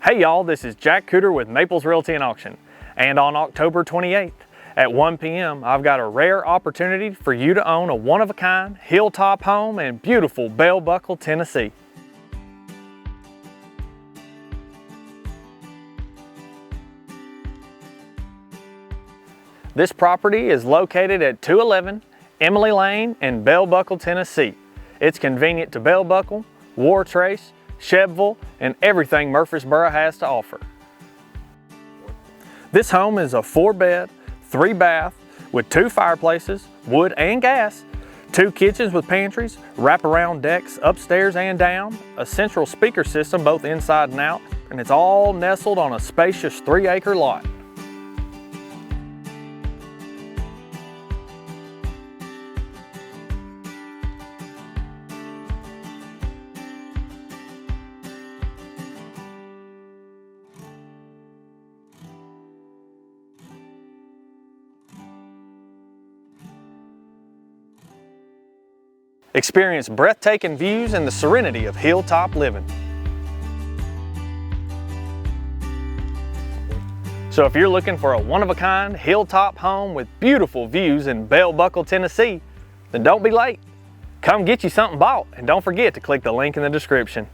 Hey y'all, this is Jack Cooter with Maples Realty and Auction. And on October 28th at 1 p.m., I've got a rare opportunity for you to own a one-of-a-kind hilltop home in beautiful Bell Buckle, Tennessee. This property is located at 211 Emily Lane in Bell Buckle, Tennessee. It's convenient to Bell Buckle, Wartrace, Chevville, and everything Murfreesboro has to offer. This home is a 4-bed, 3-bath with 2 fireplaces, wood and gas, 2 kitchens with pantries, wraparound decks upstairs and down, a central speaker system both inside and out, and it's all nestled on a spacious 3-acre lot. Experience breathtaking views and the serenity of hilltop living. So if you're looking for a one-of-a-kind hilltop home with beautiful views in Bell Buckle, Tennessee, then don't be late. Come get you something bought, and don't forget to click the link in the description.